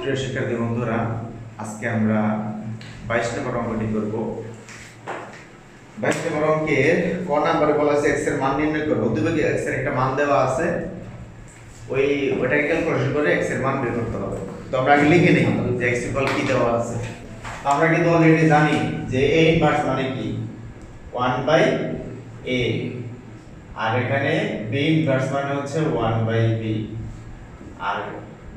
প্রিয় শিক্ষার্থী বন্ধুরা, আজকে আমরা 22 নম্বর অঙ্কটি করব। 22 নম্বর অঙ্কের ক নম্বরে বলা আছে x এর মান নির্ণয় করো। উদ্দীপকে x এর একটা মান দেওয়া আছে, ওইটাকে ক্যালকুলেশন করে x এর মান বের করতে হবে। তো আমরা আগে লিখে নিই যে x ইকুয়াল কি দেওয়া আছে। আমরা কিন্তু অলরেডি জানি যে a ইনভার্স মানে কি 1/a, আর এখানে b ইনভার্স মানে হচ্ছে 1/b, আর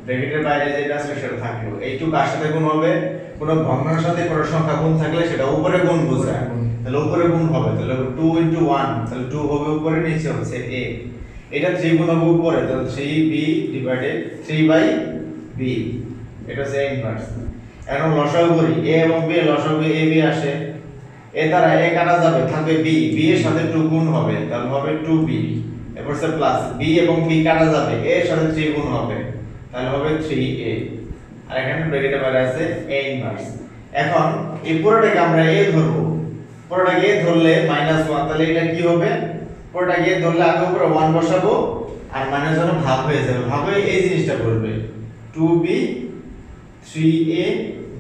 ব্র্যাকেটের বাইরে যেটা আছে সেটা থাকলো। এইটুকু কার সাথে গুণ হবে? কোন ভগ্নাংশের সাথে কোন সংখ্যা গুণ থাকলে সেটা উপরে গুণ বোঝায়, তাহলে উপরে গুণ হবে। তাহলে 2 * 1, তাহলে 2 হবে উপরে, নিচে হচ্ছে a। এটা 3 গুণ হবে উপরে, তাহলে 3b ডিভাইডেড 3/b, এটা হচ্ছে a ইনভার্স। এখন লসাগু করি, a এবং b লসাগু ab আসে, a দ্বারা a কাটা যাবে, থাকবে b, b এর সাথে 2 গুণ হবে, তাহলে হবে 2b। এরপর সে প্লাস b এবং b কাটা যাবে, a এর সাথে 3 গুণ হবে, তাহলে হবে 3a। আর এখানে ব্র্যাকেটের বাইরে আছে a ইনভার্স। এখন এই পুরোটাকে আমরা a ধরব, পুরোটাকে a ধরলে -1, তাহলে এটা কি হবে? পুরোটাকে a ধরলে আগে উপরে 1 বসাবো, আর মাইনাস যখন ভাগ হয়ে যাবে, ভাগ হয়ে এই জিনিসটা করবে 2b 3a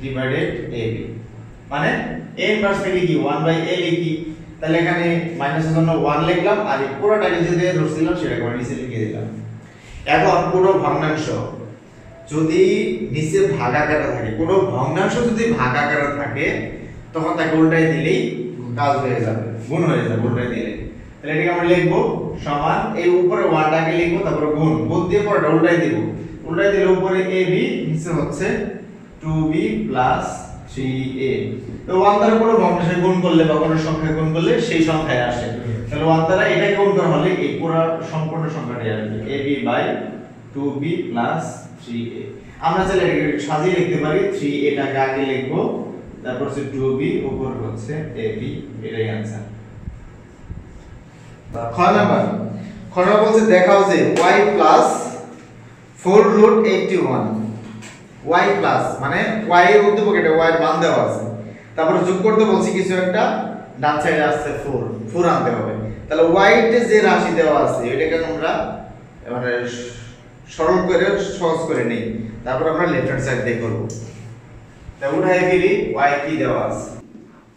ডিভাইডেড ab, মানে a ইনভার্স থেকে কি 1/a লিখি, তাহলে এখানে মাইনাসের জন্য 1 লিখলাম, আর এই পুরোটাকে যে দিয়ে ধরছিলাম সেটাকে আমরা নিচে লিখে দিলাম। এখন পুরো ভগ্নাংশ যদি নিচে ভাগাকারে থাকে, কোনো ভগ্নাংশ যদি ভাগাকারে থাকে, তখন তাকে উল্টাই দিলেই কাজ হয়ে যাবে, গুণ হয়ে যাবে উল্টাই দিলে। তাহলে এটাকে আমরা লিখব সমান, এই উপরে 1 টাকে লিখব, তারপরে গুণ, গুণ দিয়ে পরেটা উল্টাই দিব, উল্টাই দিলে উপরে ab, নিচে হচ্ছে 2b + 3a। তো 1 দ্বারা কোনো ভগ্নাংশে গুণ করলে বা কোনো সংখ্যা গুণ করলে সেই সংখ্যায় আসে, তাহলে 1 দ্বারা এটাকে গুণ করা হলে এই পুরো সম্পূর্ণ সংখ্যাটি আসবে ab/2b + 3a। আমরা চাইলে এটাকে সাজিয়ে লিখতে পারি, 3a টাকে আগে লিখব, তারপর হচ্ছে 2b, উপর হচ্ছে ab, এটাই आंसर। খ নাম্বার বলছে দেখাও যে y + 4√81, y প্লাস মানে y এর উদ্দীপক, এটা y এর মান দেওয়া আছে, তারপর যোগ করতে বলছি কিছু একটা, ডান সাইডে আসছে 4 আনতে হবে। তাহলে y এর যে রাশি দেওয়া আছে এটাকে আমরা মানে সরল করে সহজ করে নেই, তারপর আমরা লেফট হ্যান্ড সাইড দিয়ে করব। তাই উঠাই ফেলি y কি দেওয়া আছে।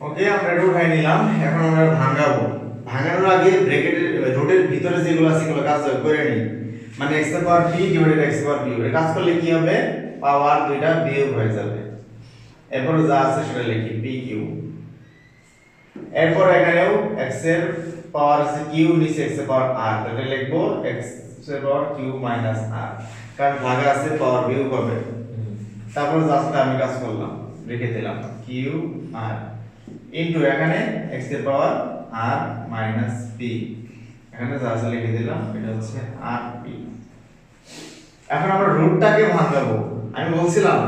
ওকে, আমরা এটা উঠাই নিলাম। এখন আমরা ভাঙাবো। ভাঙানোর আগে ব্র্যাকেটের রুটের ভিতরে যেগুলো আছে সেগুলো কাজ করে নিই, মানে x এর পাওয়ার p ডিভাইডেড x এর পাওয়ার p, এটা কাজ করলে কি হবে? পাওয়ার দুইটা বিয়োগ হয়ে যাবে। এরপর যা আছে সেটা লিখি pq। এরপর এখানেও x এর পাওয়ার আছে q, নিচে x এর পাওয়ার r, তাহলে লিখব x এর পাওয়ার q - r, কারণ ভাগে আছে পাওয়ার বিয়োগ হবে। তারপর যা আছে আমি কাজ করলাম, লিখে দিলাম q r ইনটু এখানে x এর পাওয়ার r - p, এখানে যা আছে লিখে দিলাম, এটা হচ্ছে rp। এখন আমরা রুটটাকে ভাঙাবো। আমি বলছিলাম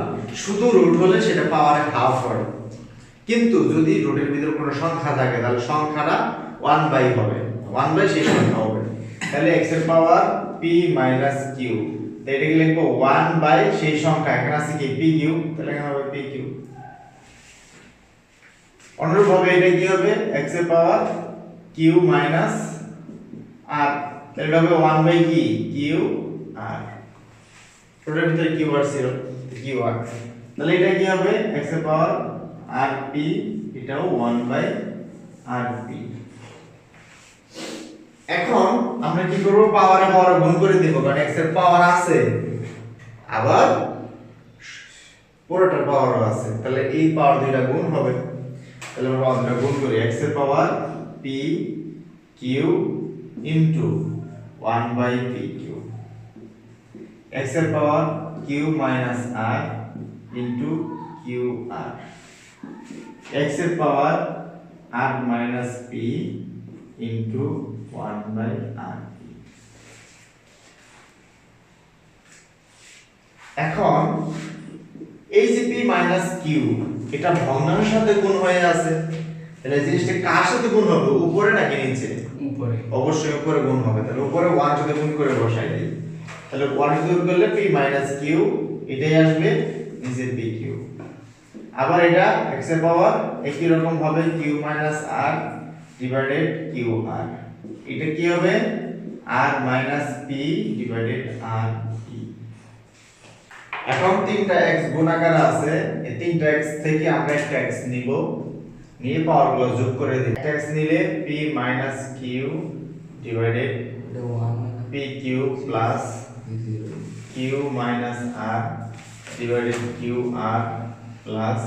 শুধু রুট হলে সেটা পাওয়ারে হাফ হয়, কিন্তু যদি রুটের ভিতরে কোনো সংখ্যা থাকে তাহলে সংখ্যাটা 1/, হবে 1/, সেই সংখ্যা হবে। তাহলে x এর পাওয়ার p - q, তো এটাকে লিখবো 1/, সেই সংখ্যা এখানে আছে কি pq, তাহলে এখানে হবে pq। অনুরূপভাবে এটা কি হবে? x এর পাওয়ার q - r, তাহলে এটা হবে 1/, কি q r, রুটের ভিতরে q আর ছিল q r, তাহলে এটা কি হবে? x এর পাওয়ার rp, এটাও 1/rp। এখন আমরা কি করব? পাওয়ারে পাওয়ারে গুণ করে দেব, কারণ x এর পাওয়ার আছে, আবার পুরোটার পাওয়ারও আছে, তাহলে এই পাওয়ার দুইটা গুণ হবে। তাহলে আমরা পাওয়ার দুইটা গুণ করি, x এর পাওয়ার p q into 1/pq, x এর পাওয়ার q - r into qr, x এর পাওয়ার r - p ইনটু 1/rp। এখন এই যে p - q, এটা ভগ্নাংশের সাথে গুণ হয়ে আছে, তাহলে এই জিনিসটা কার সাথে গুণ হবে? উপরে নাকি নিচে? উপরে, অবশ্যই উপরে গুণ হবে। তাহলে উপরে 1 সাথে গুণ করে বসাই দিই, তাহলে 1 সাথে গুণ করলে p - q এটাই আসবে, নিচে pq। আবার এটা x এর পাওয়ার একই রকম ভাবে q - r ডিভাইডেড qr, এটা কি হবে? r - p divided rp। এখন তিনটা x গুণাকার আছে, এই তিনটা x থেকে আমরা একটা x নিব, নিয়ে পাওয়ারগুলো যোগ করে দিই। একটা x নিলে p q divided pq plus q r divided qr plus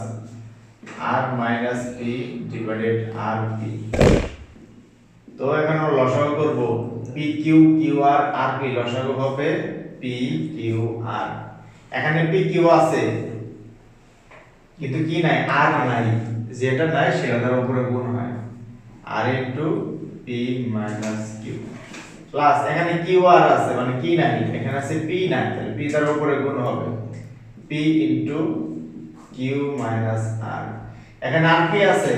r p divided rp। তো এখন আমরা লসাগু করব, pq qr rp লসাগু হবে pqr। এখানে pq আছে কিন্তু কি নাই, r নাই, যেটা নাই সেটা তার উপরে গুণ হয়, r into p q plus এখানে qr আছে মানে কি নাই, এখানে আছে p নাই, তাহলে p তার উপরে গুণ হবে p ইনটু q r। এখানে rp আছে,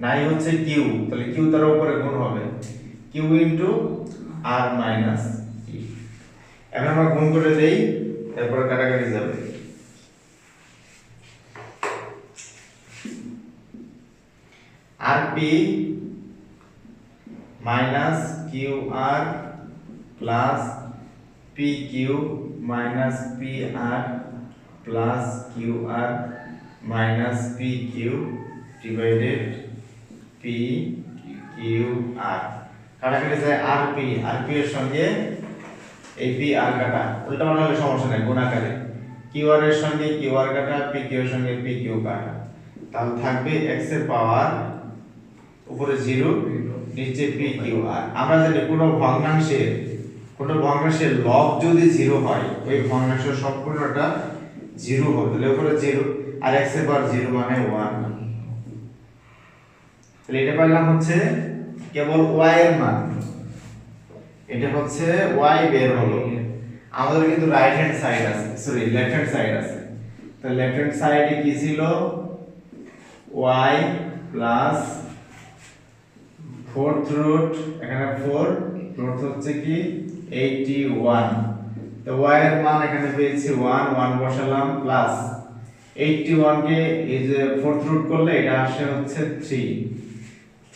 নাই হচ্ছে q, তাহলে q তার উপরে গুণ হবে q into r minus p। এখন আমরা গুণ করে দেই, তারপরে কাটাকাটি যাবে। rp minus qr plus pq minus pr plus qr minus pq divided pqr। কাটাকাটি যায় rp, rp এর সঙ্গে এই pr কাটা, উল্টা পাল্টা হলে সমস্যা নাই, গুণাকারে qr এর সঙ্গে qr কাটা, pq এর সঙ্গে pq কাটা, তাহলে থাকবে x এর পাওয়ার উপরে 0 নিচে pqr। আমরা জানি কোনো ভগ্নাংশের লব যদি 0 হয়, ওই ভগ্নাংশের সম্পূর্ণটা 0 হবে, তাহলে উপরে 0 আর x এর পাওয়ার 0 মানে 1। তাহলে এটা পাইলাম হচ্ছে কেবল y এর মান, এটা হচ্ছে y বের হলো। আমাদের কিন্তু রাইট হ্যান্ড সাইড আছে, সরি লেফট হ্যান্ড সাইড আছে, তো লেফট হ্যান্ড সাইডে কি ছিল, y প্লাস 4th রুট, এখানে 4 রুট হচ্ছে কি 81, তো y এর মান এখানে পেয়েছি 1 বসালাম, প্লাস 81 কে এই যে 4th রুট করলে এটা আসে হচ্ছে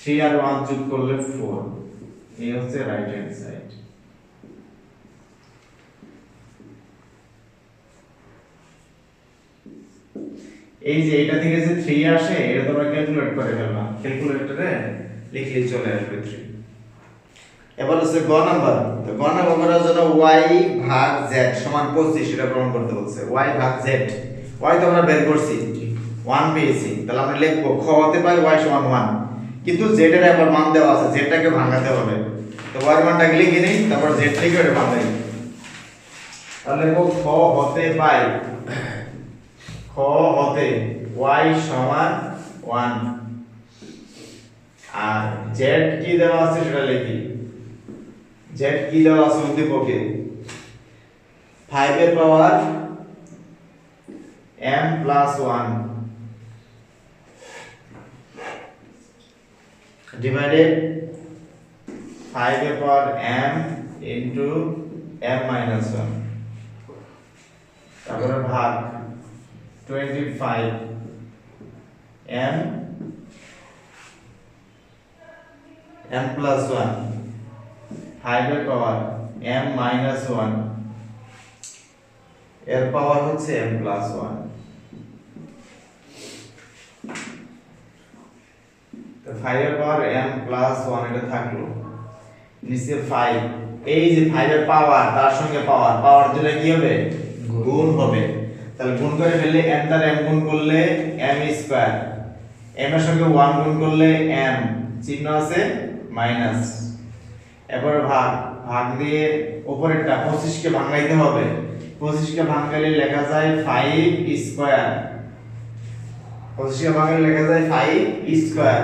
3 আর 1 যোগ করলে 4, এই হচ্ছে রাইট হ্যান্ড সাইড। এই যে এটা থেকে যে 3 আসে, এটা তোমরা ক্যালকুলেট করে ফেলবা, ক্যালকুলেটরে লিখলে চলে আসবে 3। এবার হচ্ছে গ নাম্বার, তো গ নাম্বার করার জন্য y ভাগ z সমান 25 এটা প্রমাণ করতে বলছে। y ভাগ z, y তো আমরা বের করছি 1 পেয়েছি, তাহলে আমরা লিখব খ হতে পাই y সমান 1, কিন্তু z এর আবার মান দেওয়া আছে, z টাকে ভাঙাতে হবে, তো y এর মানটাকে লিখে নেই, তারপর z থেকে এটা ভাঙাই, তাহলে লিখব খ হতে পাই, খ হতে y সমান 1, আর z কি দেওয়া আছে সেটা লিখি, z কি দেওয়া আছে উদ্দীপকে 5 এর পাওয়ার m প্লাস 1 ডিভাইডেড 5 এর পাওয়ার m ইনটু m মাইনাস 1, তারপরে ভাগ 25 m প্লাস 1, 5 এর পাওয়ার m মাইনাস 1 এর পাওয়ার হচ্ছে m প্লাস 1, তো 5 এর পাওয়ার m প্লাস 1 এটা থাকলো, নিচে 5, এই যে 5 এর পাওয়ার তার সঙ্গে পাওয়ার দিলে কি হবে, গুণ হবে, তাহলে গুণ করে ফেললে m দ্বারা m গুণ করলে m স্কয়ার, m এর সঙ্গে 1 গুণ করলে m, চিহ্ন আছে মাইনাস, এবার ভাগ দিয়ে উপরেরটা 25 কে ভাঙাইতে হবে, 25 কে ভাঙাইলে লেখা যায় 5 স্কয়ার, 25 কে ভাঙাইলে লেখা যায় 5 স্কয়ার,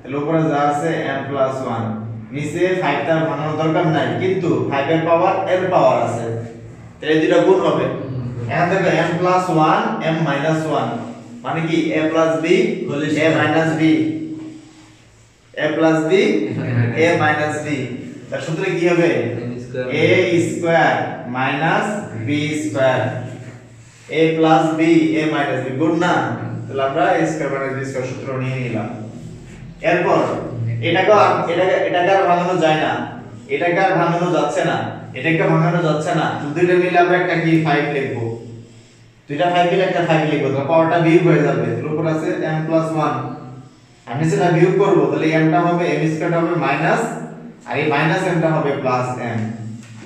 তাহলে উপরে যা আছে m প্লাস 1, নিচে 5 টা ভাঙানোর দরকার নাই, কিন্তু 5 এর পাওয়ার এর পাওয়ার আছে, তাহলে দুটো গুণ হবে, এখান থেকে m প্লাস 1 m মাইনাস 1 মানে কি a plus b a minus b, a plus b a minus b, তার সূত্রে কি হবে a square minus b square, a plus b a minus b গুণ না, তাহলে আমরা a square minus b square সূত্র নিয়ে নিলাম। এরপর এটাকে আর ভাঙানো যায় না, এটাকে আর ভাঙানো যাচ্ছে না, এটাকে ভাঙানো যাচ্ছে না, দুইটা মিলে আমরা একটা কি 5 লিখব, দুইটা 5 মিলে একটা 5 লিখবো, তাহলে পাওয়ারটা বিয়োগ হয়ে যাবে। এর উপর আছে m + 1, আমি সেটা বিয়োগ করব, তাহলে m টা হবে m স্কয়ার হবে মাইনাস, আর এই মাইনাস m টা হবে প্লাস m।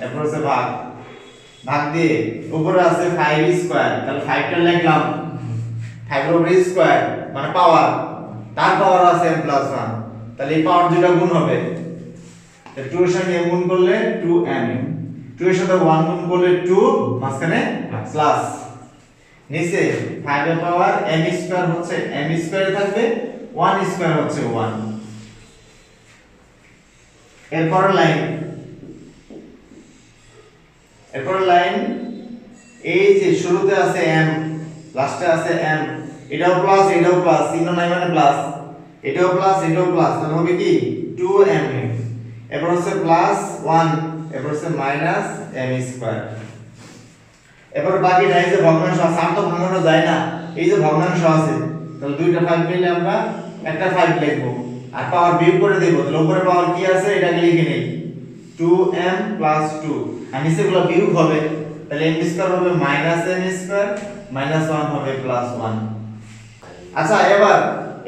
এরপর আছে ভাগ দিয়ে উপরে আছে 5 স্কয়ার, তাহলে 5 টা লিখলাম, 5 এর উপর স্কয়ার মানে পাওয়ার, তার পাওয়ার আছে m + 1, তাহলে এই পাওয়ার দুটো গুণ হবে, তাহলে 2 এর সাথে m গুণ করলে 2m, 2 এর সাথে 1 গুণ করলে 2, মাঝখানে প্লাস, নিচে 5 এর পাওয়ার m স্কয়ার হচ্ছে m স্কয়ার থাকবে, 1 স্কয়ার হচ্ছে 1। এরপর লাইন এই যে শুরুতে আছে m, লাস্টে আছে m, এটাও প্লাস এটাও প্লাস, চিহ্ন নাই মানে প্লাস, এটাও প্লাস এটাও প্লাস, তাহলে হবে কি 2m। এরপর হচ্ছে প্লাস 1, এরপর হচ্ছে মাইনাস m স্কয়ার। এরপর বাকিটা এই যে ভগ্নাংশ আছে, আর তো ভাঙানো যায় না, এই যে ভগ্নাংশ আছে, তাহলে দুইটা 5 মিলে আমরা একটা 5 লিখবো, আর পাওয়ার বিয়োগ করে দেব, তাহলে উপরে পাওয়ার কি আছে এটাকে লিখে নেই 2m + 2, আর নিচেগুলো বিয়োগ হবে, তাহলে m স্কয়ার হবে মাইনাস m স্কয়ার, মাইনাস 1 হবে প্লাস 1। আচ্ছা এবার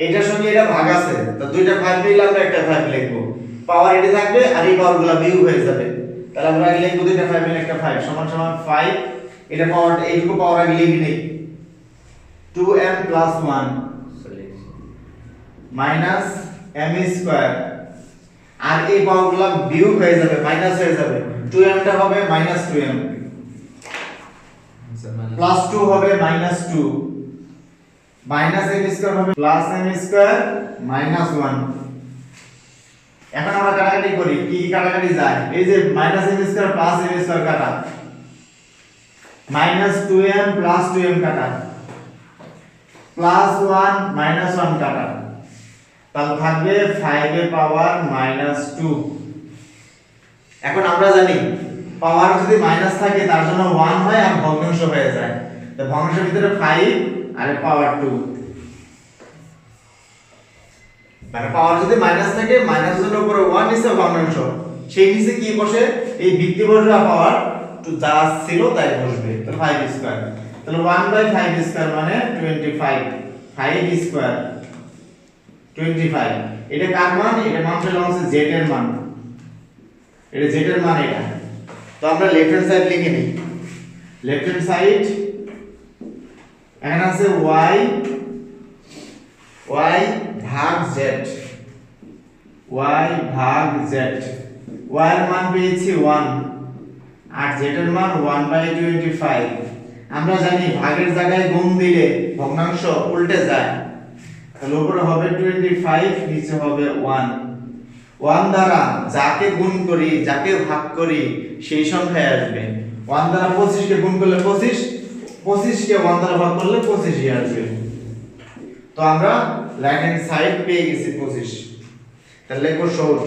এটার সঙ্গে এটা ভাগ আছে, তো দুইটা 5 মিলে আমরা একটা 5 লিখবো, পাওয়ার এটা থাকবে আর এই পাওয়ারগুলো বিয়োগ হয়ে যাবে, তাহলে আমরা আগে লিখবো দুইটা 5 মিলে একটা 5 সমান সমান 5, এটা পাওয়ার এইটুকু পাওয়ার আগে লিখে নেই 2m + 1 মাইনাস m স্কয়ার, আর এই পাওয়ারগুলো বিয়োগ হয়ে যাবে, মাইনাস হয়ে যাবে, 2m টা হবে মাইনাস 2m, প্লাস 2 হবে মাইনাস 2, মাইনাস m স্কয়ার হবে প্লাস m স্কয়ার মাইনাস 1। এখন আমরা কাটাকাটি করি, কি কাটাকাটি যায়, এই যে minus m square plus m square কাটা, মাইনাস 2m প্লাস 2m কাটা, প্লাস 1 মাইনাস 1 কাটা, তাহলে থাকবে 5 এর পাওয়ার -2। এখন আমরা জানি পাওয়ার যদি মাইনাস থাকে তার জন্য 1 হয় আর ভগ্নাংশ হয়ে যায়, তো ভগ্নাংশের ভিতরে 5 আর পাওয়ার 2, মানে পাওয়ার যদি মাইনাস থাকে মাইনাসের উপরে 1 নিচে ভগ্নাংশ, সেই নিচে কি বসে এই ভিত্তি বসবে, পাওয়ার যা ছিল তাই বসবে, তো 5 স্কয়ার, তাহলে 1/5 স্কয়ার মানে 25, 5 স্কয়ার 25। এটা কার মান, এটা মান পেলাম হচ্ছে z এর মান, এটা z এর মান এটা, তো আমরা লেফট হ্যান্ড সাইড লিখে নিই, লেফট হ্যান্ড সাইড এখানে আছে y ভাগ z, y ভাগ z, y এর মান পেয়েছি 1 আর z এর মান 1/25। আমরা জানি ভাগের জায়গায় গুণ দিলে ভগ্নাংশ উল্টে যায়, তাহলে উপরে হবে 25, নিচে হবে 1। 1 দ্বারা যাকে গুণ করি যাকে ভাগ করি সেই সংখ্যায় আসবে, 1 দ্বারা 25 কে গুণ করলে 25, 25 কে 1 দ্বারা ভাগ করলে 25 ই আসবে, তো আমরা রাইট হ্যান্ড সাইড পেয়ে গেছি 25, তাহলে লিখব শর্ট